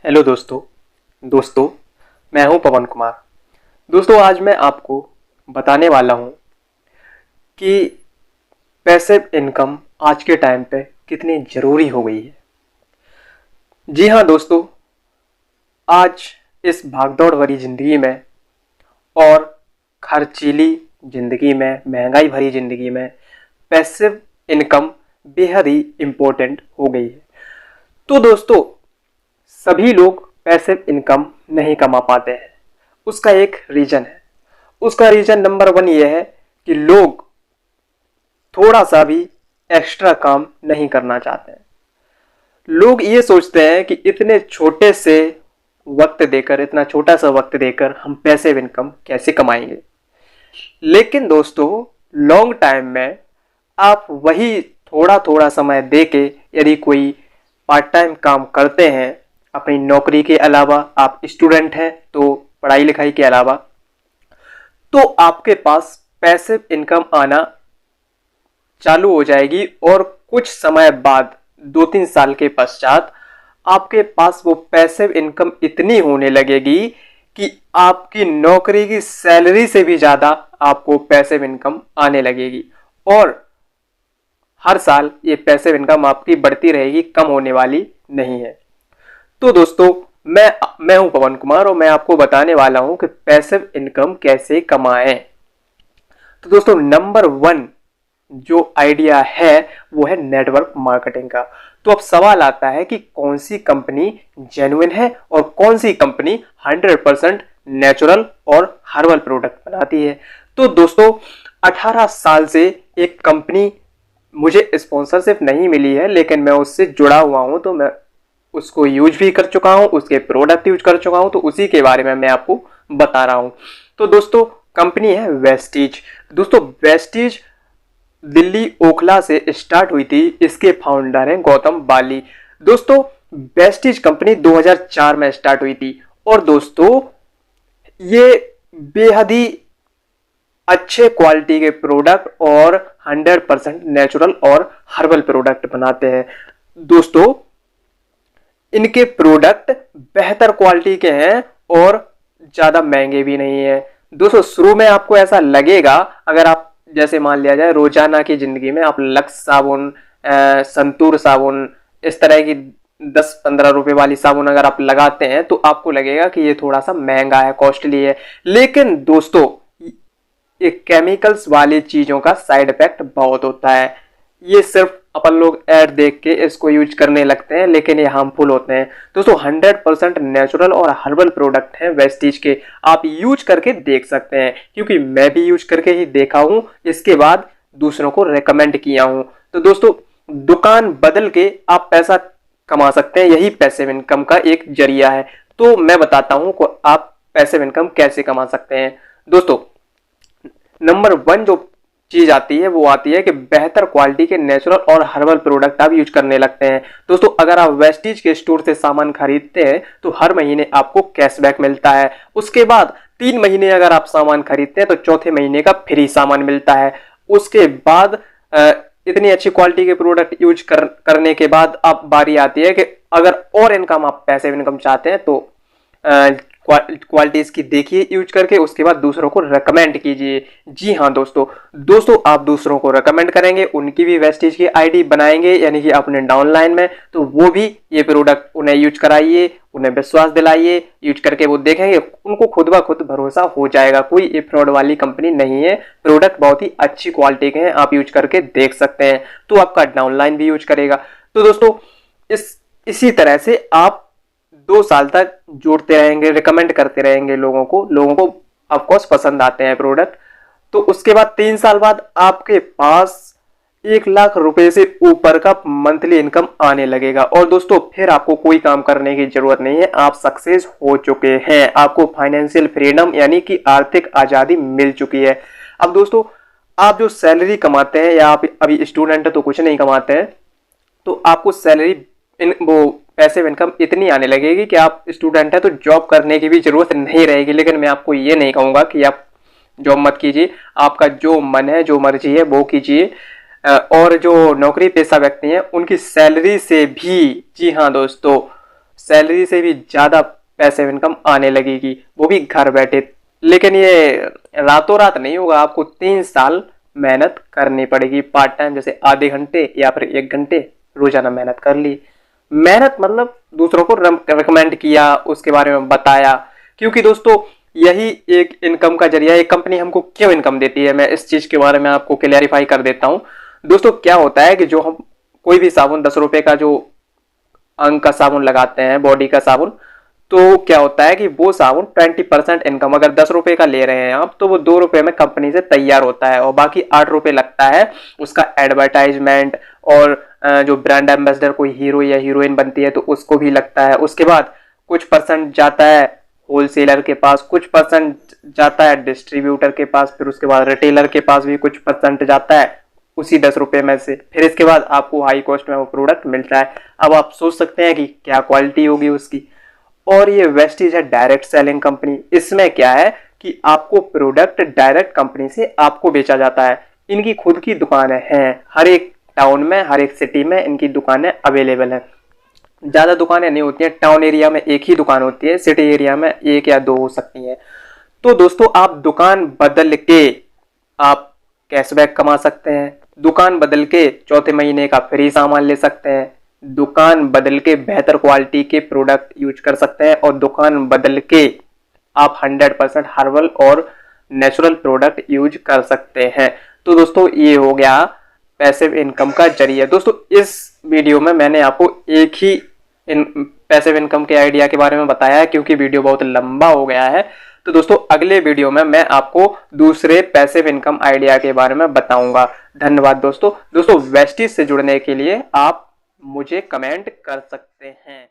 Hello दोस्तों मैं हूं पवन कुमार। दोस्तों आज मैं आपको बताने वाला हूं कि पैसिव इनकम आज के टाइम पे कितनी ज़रूरी हो गई है। जी हाँ दोस्तों, आज इस भागदौड़ भरी ज़िंदगी में और खर्चीली ज़िंदगी में, महंगाई भरी ज़िंदगी में पैसिव इनकम बेहद ही इम्पोर्टेंट हो गई है। तो दोस्तों, सभी लोग पैसिव इनकम नहीं कमा पाते हैं। उसका एक रीज़न है। उसका रीज़न नंबर 1 ये है कि लोग थोड़ा सा भी एक्स्ट्रा काम नहीं करना चाहते हैं। लोग ये सोचते हैं कि इतने छोटे से वक्त देकर, इतना छोटा सा वक्त देकर हम पैसिव इनकम कैसे कमाएंगे। लेकिन दोस्तों, लॉन्ग टाइम में आप वही थोड़ा थोड़ा समय देके यदि कोई पार्ट टाइम काम करते हैं, अपनी नौकरी के अलावा, आप स्टूडेंट हैं तो पढ़ाई लिखाई के अलावा, तो आपके पास पैसिव इनकम आना चालू हो जाएगी और कुछ समय बाद 2-3 साल के पश्चात आपके पास वो पैसिव इनकम इतनी होने लगेगी कि आपकी नौकरी की सैलरी से भी ज़्यादा आपको पैसिव इनकम आने लगेगी और हर साल ये पैसिव इनकम आपकी बढ़ती रहेगी, कम होने वाली नहीं है। तो दोस्तों, मैं हूं पवन कुमार और मैं आपको बताने वाला हूं कि पैसिव इनकम कैसे कमाएं। तो दोस्तों, नंबर 1 जो आइडिया है वो है नेटवर्क मार्केटिंग का। तो अब सवाल आता है कि कौन सी कंपनी जेन्युइन है और कौन सी कंपनी 100% नेचुरल और हर्बल प्रोडक्ट बनाती है। तो दोस्तों, 18 साल से एक कंपनी, मुझे स्पॉन्सरशिप नहीं मिली है लेकिन मैं उससे जुड़ा हुआ हूं, तो मैं उसको यूज भी कर चुका हूं, उसके प्रोडक्ट यूज कर चुका हूं, तो उसी के बारे में मैं आपको बता रहा हूं। तो दोस्तों, कंपनी है वेस्टीज। दोस्तों, वेस्टीज दिल्ली ओखला से स्टार्ट हुई थी। इसके फाउंडर हैं गौतम बाली। दोस्तों, वेस्टीज कंपनी 2004 में स्टार्ट हुई थी और दोस्तों ये बेहद ही अच्छे क्वालिटी के प्रोडक्ट और 100% नेचुरल और हर्बल प्रोडक्ट बनाते हैं। दोस्तों, इनके प्रोडक्ट बेहतर क्वालिटी के हैं और ज़्यादा महंगे भी नहीं है। दोस्तों, शुरू में आपको ऐसा लगेगा, अगर आप जैसे मान लिया जाए रोजाना की ज़िंदगी में आप लक्स साबुन, संतूर साबुन, इस तरह की 10-15 रुपए वाली साबुन अगर आप लगाते हैं तो आपको लगेगा कि ये थोड़ा सा महंगा है, कॉस्टली है। लेकिन दोस्तों, ये केमिकल्स वाली चीज़ों का साइड इफेक्ट बहुत होता है। ये सिर्फ अपन लोग ऐड देख के इसको यूज करने लगते हैं लेकिन ये हार्मफुल होते हैं। दोस्तों, 100% नेचुरल और हर्बल प्रोडक्ट हैं वेस्टीज के। आप यूज करके देख सकते हैं, क्योंकि मैं भी यूज करके ही देखा हूं, इसके बाद दूसरों को रेकमेंड किया हूं। तो दोस्तों, दुकान बदल के आप पैसा कमा सकते हैं, यही पैसिव इनकम का एक जरिया है। तो मैं बताता हूं कि आप पैसिव इनकम कैसे कमा सकते हैं। दोस्तों, नंबर 1 जो चीज आती है वो आती है कि बेहतर क्वालिटी के नेचुरल और हर्बल प्रोडक्ट आप यूज करने लगते हैं। दोस्तों, अगर आप वेस्टीज के स्टोर से सामान खरीदते हैं तो हर महीने आपको कैशबैक मिलता है। उसके बाद 3 महीने अगर आप सामान खरीदते हैं तो चौथे महीने का फ्री सामान मिलता है। उसके बाद इतनी अच्छी क्वालिटी के प्रोडक्ट यूज करने के बाद अब बारी आती है कि अगर और इनकम, आप पैसिव इनकम चाहते हैं तो क्वालिटी इसकी देखिए यूज करके, उसके बाद दूसरों को रेकमेंड कीजिए। जी हाँ दोस्तों, आप दूसरों को रेकमेंड करेंगे, उनकी भी वेस्टीज की आईडी बनाएंगे, यानी कि अपने डाउनलाइन में, तो वो भी ये प्रोडक्ट उन्हें यूज कराइए, उन्हें विश्वास दिलाइए। यूज करके वो देखेंगे, उनको खुद ब खुद भरोसा हो जाएगा, कोई ये फ्रॉड वाली कंपनी नहीं है, प्रोडक्ट बहुत ही अच्छी क्वालिटी के हैं, आप यूज करके देख सकते हैं। तो आपका डाउनलाइन भी यूज करेगा। तो दोस्तों, इसी तरह से आप 2 साल तक जोड़ते रहेंगे, रिकमेंड करते रहेंगे लोगों को ऑफकोर्स पसंद आते हैं प्रोडक्ट। तो उसके बाद 3 साल बाद आपके पास 1 लाख रुपए से ऊपर का मंथली इनकम आने लगेगा और दोस्तों फिर आपको कोई काम करने की जरूरत नहीं है, आप सक्सेस हो चुके हैं, आपको फाइनेंशियल फ्रीडम यानी कि आर्थिक आजादी मिल चुकी है। अब दोस्तों, आप जो सैलरी कमाते हैं या आप अभी स्टूडेंट है तो कुछ नहीं कमाते हैं, तो आपको सैलरी वो पैसिव इनकम इतनी आने लगेगी कि आप स्टूडेंट है तो जॉब करने की भी जरूरत नहीं रहेगी। लेकिन मैं आपको ये नहीं कहूँगा कि आप जॉब मत कीजिए, आपका जो मन है, जो मर्जी है वो कीजिए। और जो नौकरी पेशा व्यक्ति हैं उनकी सैलरी से भी, जी हाँ दोस्तों, सैलरी से भी ज़्यादा पैसिव इनकम आने लगेगी, वो भी घर बैठे। लेकिन ये रातों रात नहीं होगा, आपको 3 साल मेहनत करनी पड़ेगी पार्ट टाइम, जैसे आधे घंटे या फिर 1 घंटे रोजाना मेहनत कर ली। मेहनत मतलब दूसरों को रिकमेंड किया, उसके बारे में बताया, क्योंकि दोस्तों यही एक इनकम का जरिया है। एक कंपनी हमको क्यों इनकम देती है, मैं इस चीज के बारे में आपको क्लैरिफाई कर देता हूं। दोस्तों क्या होता है कि जो हम कोई भी साबुन 10 रुपए का जो अंग का साबुन लगाते हैं, बॉडी का साबुन, तो क्या होता है कि वो साबुन 20% इनकम, अगर 10 रुपए का ले रहे हैं आप, तो वो 2 रुपए में कंपनी से तैयार होता है और बाकी 8 रुपए लगता है उसका एडवर्टाइजमेंट, और जो ब्रांड एम्बेसडर कोई हीरो या हीरोइन बनती है तो उसको भी लगता है। उसके बाद कुछ परसेंट जाता है होलसेलर के पास, कुछ परसेंट जाता है डिस्ट्रीब्यूटर के पास, फिर उसके बाद रिटेलर के पास भी कुछ परसेंट जाता है उसी 10 रुपए में से। फिर इसके बाद आपको हाई कॉस्ट में वो प्रोडक्ट मिलता है। अब आप सोच सकते हैं कि क्या क्वालिटी होगी उसकी। और ये वेस्टीज है डायरेक्ट सेलिंग कंपनी। इसमें क्या है कि आपको प्रोडक्ट डायरेक्ट कंपनी से आपको बेचा जाता है। इनकी खुद की दुकानें हैं, हर एक टाउन में, हर एक सिटी में इनकी दुकानें अवेलेबल हैं। ज्यादा दुकानें नहीं होती हैं, टाउन एरिया में एक ही दुकान होती है, सिटी एरिया में 1 या 2 हो सकती हैं। तो दोस्तों आप दुकान बदल के आप कैशबैक कमा सकते हैं, दुकान बदल के चौथे महीने का फ्री सामान ले सकते हैं, दुकान बदल के बेहतर क्वालिटी के प्रोडक्ट यूज कर सकते हैं, और दुकान बदल के आप 100% हर्बल और नेचुरल प्रोडक्ट यूज कर सकते हैं। तो दोस्तों ये हो गया पैसिव इनकम का जरिया। दोस्तों इस वीडियो में मैंने आपको एक ही पैसिव इनकम के आइडिया के बारे में बताया है, क्योंकि वीडियो बहुत लंबा हो गया है। तो दोस्तों अगले वीडियो में मैं आपको दूसरे पैसिव इनकम आइडिया के बारे में बताऊंगा। धन्यवाद दोस्तों। वेस्टीज से जुड़ने के लिए आप मुझे कमेंट कर सकते हैं।